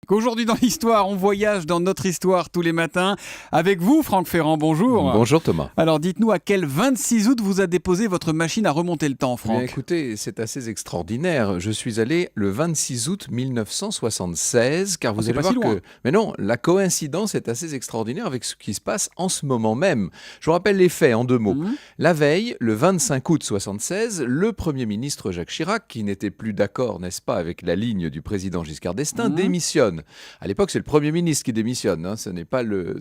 Qu'aujourd'hui dans l'histoire, on voyage dans notre histoire tous les matins. Avec vous, Franck Ferrand, bonjour. Bonjour Thomas. Alors dites-nous à quel 26 août vous a déposé votre machine à remonter le temps, Franck? Écoutez, c'est assez extraordinaire. Je suis allé le 26 août 1976, car vous c'est allez pas voir si loin. que... Mais non, la coïncidence est assez extraordinaire avec ce qui se passe en ce moment même. Je vous rappelle les faits en deux mots. La veille, le 25 août 76, le Premier ministre Jacques Chirac, qui n'était plus d'accord, n'est-ce pas, avec la ligne du président Giscard d'Estaing, démissionne. À l'époque, c'est le Premier ministre qui démissionne, hein, ce n'est pas le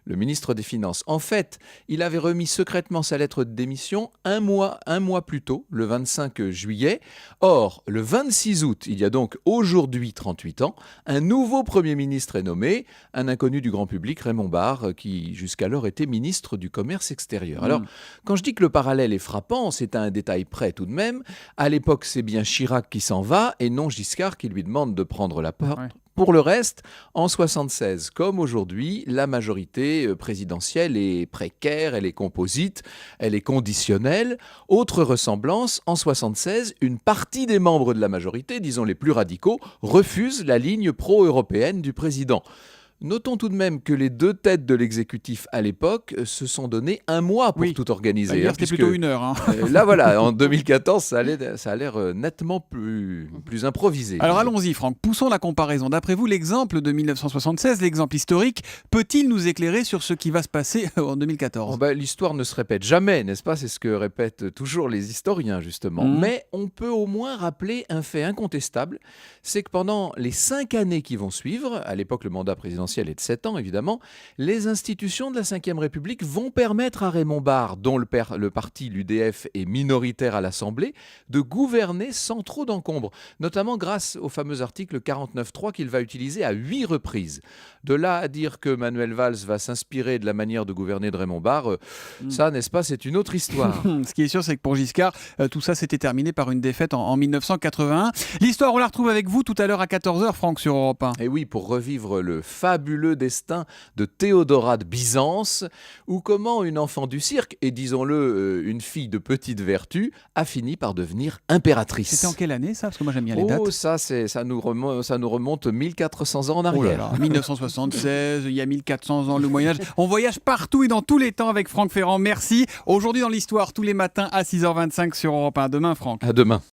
ministre des Finances. En fait, il avait remis secrètement sa lettre de démission un mois plus tôt, le 25 juillet. Or, le 26 août, il y a donc aujourd'hui 38 ans, un nouveau Premier ministre est nommé, un inconnu du grand public, Raymond Barre, qui jusqu'alors était ministre du Commerce extérieur. Alors, quand je dis que le parallèle est frappant, c'est à un détail près tout de même. À l'époque, c'est bien Chirac qui s'en va et non Giscard qui lui demande de prendre la porte. Pour le reste, en 76, comme aujourd'hui, la majorité présidentielle est précaire, elle est composite, elle est conditionnelle. Autre ressemblance, en 76, une partie des membres de la majorité, disons les plus radicaux, refusent la ligne pro-européenne du président. Notons tout de même que les deux têtes de l'exécutif à l'époque se sont donné un mois pour tout organiser. Hier, c'était plutôt une heure. Là, voilà, en 2014, ça a l'air nettement plus improvisé. Alors allons-y, Franck, poussons la comparaison. D'après vous, l'exemple de 1976, l'exemple historique, peut-il nous éclairer sur ce qui va se passer en 2014 ? L'histoire ne se répète jamais, n'est-ce pas ? C'est ce que répètent toujours les historiens, justement. Mais on peut au moins rappeler un fait incontestable, c'est que pendant les 5 années qui vont suivre, à l'époque le mandat présidentiel est de 7 ans évidemment, les institutions de la Ve République vont permettre à Raymond Barre, dont le parti, l'UDF, est minoritaire à l'Assemblée, de gouverner sans trop d'encombre, notamment grâce au fameux article 49.3 qu'il va utiliser à 8 reprises. De là à dire que Manuel Valls va s'inspirer de la manière de gouverner de Raymond Barre, ça, n'est-ce pas, c'est une autre histoire. Ce qui est sûr, c'est que pour Giscard, tout ça s'était terminé par une défaite en 1981. L'histoire, on la retrouve avec vous tout à l'heure à 14h, Franck, sur Europe 1. Et oui, pour revivre le fabuleux destin de Théodora de Byzance, ou comment une enfant du cirque, et disons-le, une fille de petite vertu, a fini par devenir impératrice. C'était en quelle année, ça ? Parce que moi, j'aime bien les dates. Ça nous remonte 1400 ans en arrière. 1976, il y a 1400 ans, le Moyen-Âge. On voyage partout et dans tous les temps avec Franck Ferrand. Merci. Aujourd'hui dans l'histoire, tous les matins à 6h25 sur Europe 1. À demain, Franck. À demain.